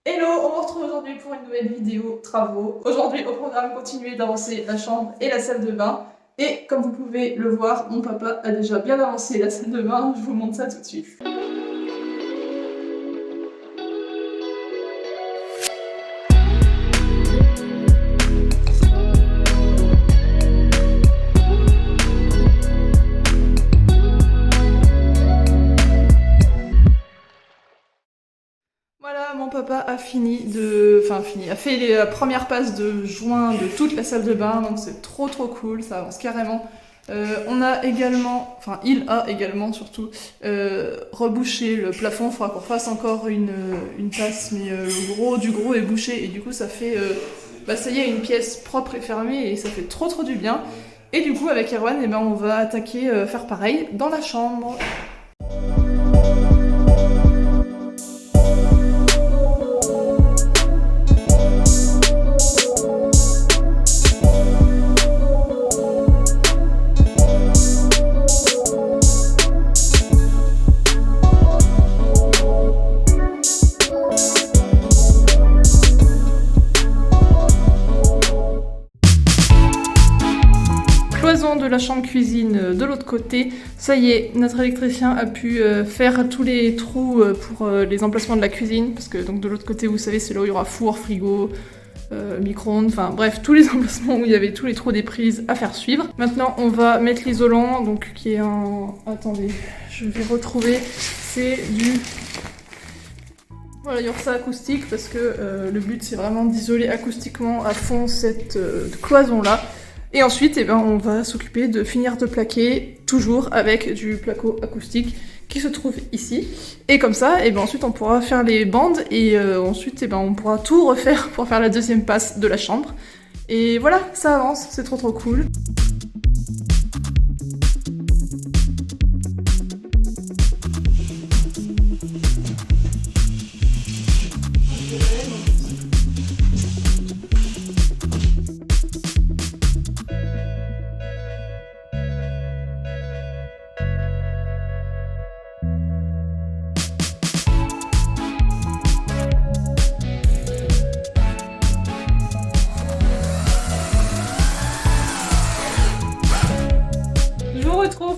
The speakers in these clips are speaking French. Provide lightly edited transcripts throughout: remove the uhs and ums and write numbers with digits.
Hello, on se retrouve aujourd'hui pour une nouvelle vidéo travaux. Aujourd'hui au programme, continuer d'avancer la chambre et la salle de bain. Et comme vous pouvez le voir, mon papa a déjà bien avancé la salle de bain, je vous montre ça tout de suite. Voilà, mon papa a a fait les premières passes de joint de toute la salle de bain, donc c'est trop cool, ça avance carrément. On a également, il a également surtout, rebouché le plafond. Il faudra qu'on fasse encore une passe, mais le gros du gros est bouché et du coup ça fait, ça y est, une pièce propre et fermée et ça fait trop du bien. Et du coup avec Erwan, on va attaquer faire pareil dans la chambre. De la chambre cuisine de l'autre côté, ça y est, notre électricien a pu faire tous les trous pour les emplacements de la cuisine, parce que donc de l'autre côté, vous savez, c'est là où il y aura four, frigo, micro-ondes, enfin bref, tous les emplacements où il y avait tous les trous des prises à faire suivre. Maintenant, on va mettre l'isolant, donc qui est un... Attendez, je vais retrouver, c'est du... Voilà, Yorsa acoustique, parce que le but c'est vraiment d'isoler acoustiquement à fond cette cloison-là. Et ensuite, on va s'occuper de finir de plaquer, toujours avec du placo acoustique qui se trouve ici. Et comme ça, ensuite on pourra faire les bandes et ensuite on pourra tout refaire pour faire la deuxième passe de la chambre. Et voilà, ça avance, c'est trop cool.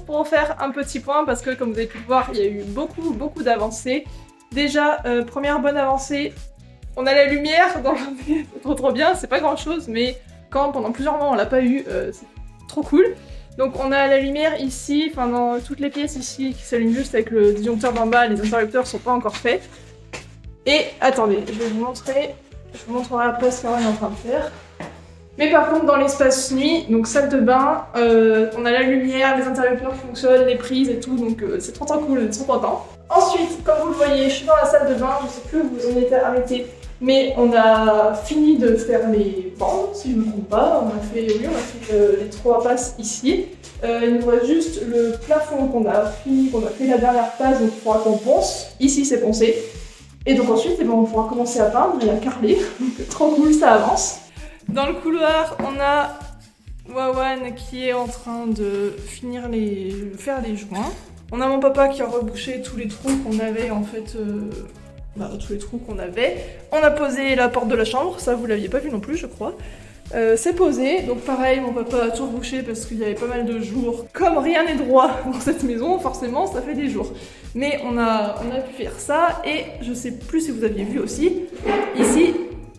Pour faire un petit point, parce que comme vous avez pu le voir, il y a eu beaucoup d'avancées. Déjà, première bonne avancée, on a la lumière dans l'entrée, c'est trop bien, c'est pas grand chose, mais quand pendant plusieurs mois on l'a pas eu, c'est trop cool. Donc on a la lumière ici, dans toutes les pièces ici, qui s'allument juste avec le disjoncteur d'en bas, les interrupteurs sont pas encore faits. Et attendez, je vais vous montrer, je vous montrerai après ce qu'on est en train de faire. Mais par contre, dans l'espace nuit, donc salle de bain, on a la lumière, les interrupteurs fonctionnent, les prises et tout, donc c'est trop cool, on est trop content. Ensuite, comme vous le voyez, je suis dans la salle de bain, je sais plus où vous en êtes arrêté, mais on a fini de faire les bandes, si je ne me trompe pas. On a fait les 3 passes ici. Il nous reste juste le plafond qu'on a fait la dernière passe, donc il faudra qu'on ponce. Ici, c'est poncé. Et donc ensuite, on pourra commencer à peindre et à carreler, donc trop cool, ça avance. Dans le couloir, on a Wawan qui est en train de faire les joints. On a mon papa qui a rebouché tous les trous qu'on avait en fait, tous les trous qu'on avait. On a posé la porte de la chambre, ça vous l'aviez pas vu non plus je crois. C'est posé, donc pareil, mon papa a tout rebouché parce qu'il y avait pas mal de jours. Comme rien n'est droit dans cette maison, forcément ça fait des jours. Mais on a pu faire ça et je sais plus si vous aviez vu aussi,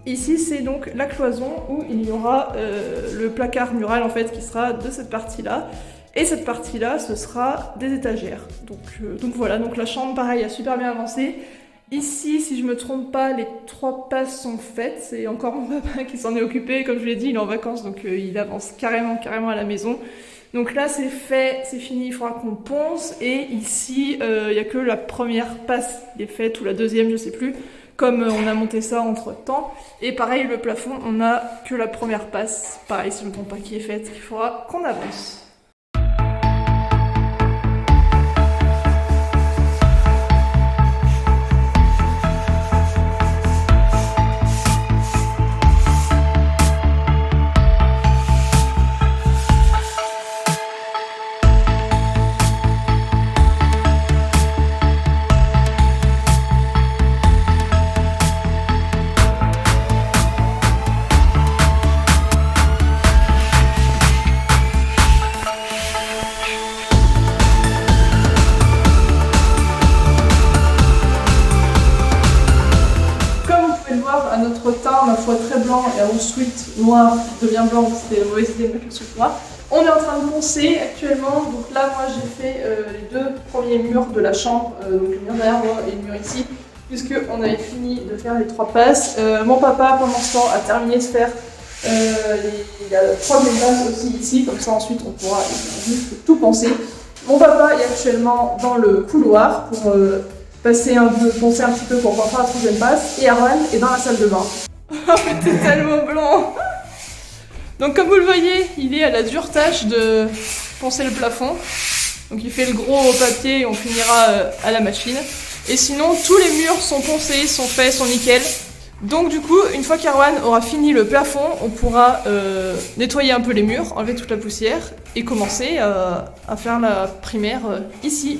Ici, c'est donc la cloison où il y aura le placard mural en fait qui sera de cette partie-là. Et cette partie-là, ce sera des étagères. Donc voilà, donc la chambre, pareil, a super bien avancé. Ici, si je me trompe pas, les 3 passes sont faites. C'est encore mon papa qui s'en est occupé. Comme je l'ai dit, il est en vacances, donc il avance carrément à la maison. Donc là, c'est fait, c'est fini, il faudra qu'on ponce. Et ici, il n'y a que la première passe qui est faite, ou la deuxième, je sais plus. Comme on a monté ça entre temps. Et pareil, le plafond, on a que la première passe, pareil, si je ne me trompe pas, qui est faite, il faudra qu'on avance. pouvez le voir, à notre teint, ma foi, très blanc, et à mon sweat noir qui devient blanc, c'était la mauvaise idée de mettre le sweat noir. On est en train de poncer actuellement, donc là moi j'ai fait les 2 premiers murs de la chambre, donc le mur derrière moi et le mur ici, puisqu'on avait fini de faire les 3 passes. Mon papa pendant ce temps a terminé de faire la 3e passe aussi ici, comme ça ensuite on pourra juste tout poncer. Mon papa est actuellement dans le couloir pour poncer un petit peu pour pouvoir faire la 3e passe, et Arwan est dans la salle de bain. Oh mais t'es tellement blanc. Donc comme vous le voyez, il est à la dure tâche de poncer le plafond. Donc il fait le gros papier et on finira à la machine. Et sinon, tous les murs sont poncés, sont faits, sont nickel. Donc du coup, une fois qu'Arwan aura fini le plafond, on pourra nettoyer un peu les murs, enlever toute la poussière et commencer à faire la primaire ici.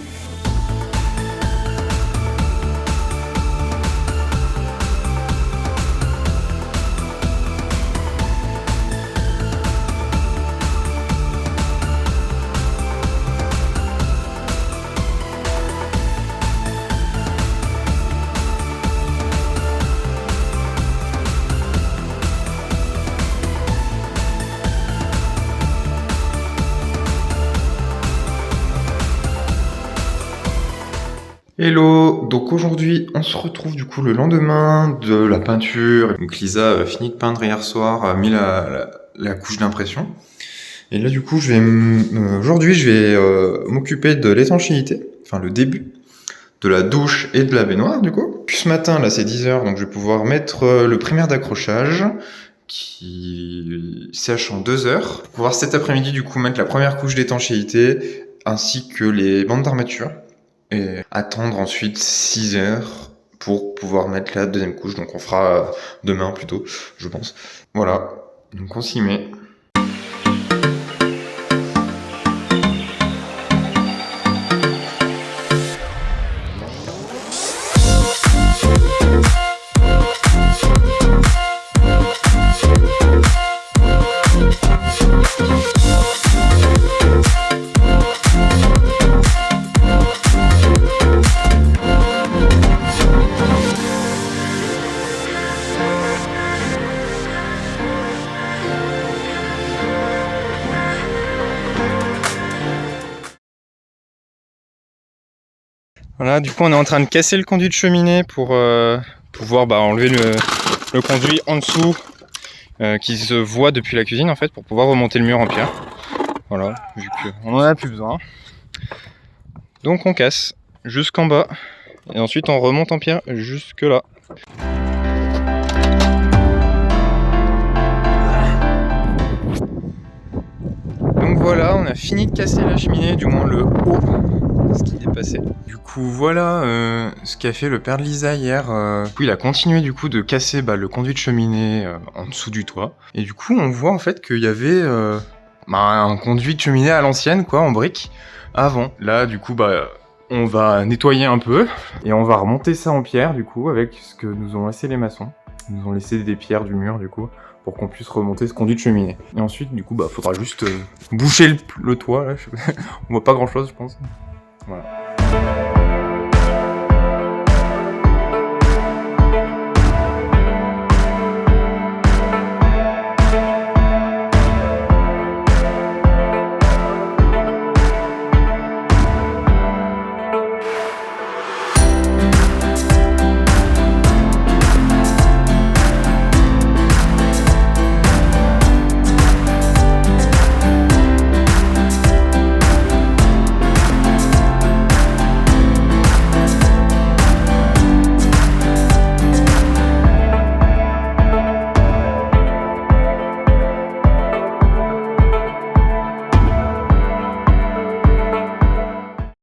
Hello, donc aujourd'hui on se retrouve du coup le lendemain de la peinture. Donc Lisa a fini de peindre hier soir, a mis la couche d'impression. Et là du coup aujourd'hui je vais m'occuper de l'étanchéité, enfin le début de la douche et de la baignoire du coup. Puis ce matin là c'est 10h, donc je vais pouvoir mettre le primaire d'accrochage qui sèche en 2 heures. Pour pouvoir cet après-midi du coup mettre la première couche d'étanchéité ainsi que les bandes d'armature. Et attendre ensuite 6 heures pour pouvoir mettre la 2e couche. Donc on fera demain plutôt, je pense. Voilà, donc on s'y met. Voilà, du coup on est en train de casser le conduit de cheminée pour pouvoir enlever le conduit en dessous qui se voit depuis la cuisine en fait, pour pouvoir remonter le mur en pierre. Voilà, vu qu'on en a plus besoin. Donc on casse jusqu'en bas et ensuite on remonte en pierre jusque là. Donc voilà, on a fini de casser la cheminée, du moins le haut, ce qui est passé. Du coup voilà ce qu'a fait le père de Lisa hier. Du coup, il a continué du coup de casser le conduit de cheminée en dessous du toit. Et du coup on voit en fait qu'il y avait un conduit de cheminée à l'ancienne quoi, en briques, avant. Là du coup on va nettoyer un peu et on va remonter ça en pierre du coup avec ce que nous ont laissé les maçons. Ils nous ont laissé des pierres du mur du coup pour qu'on puisse remonter ce conduit de cheminée. Et ensuite du coup faudra juste boucher le toit là. On voit pas grand chose je pense. Voilà.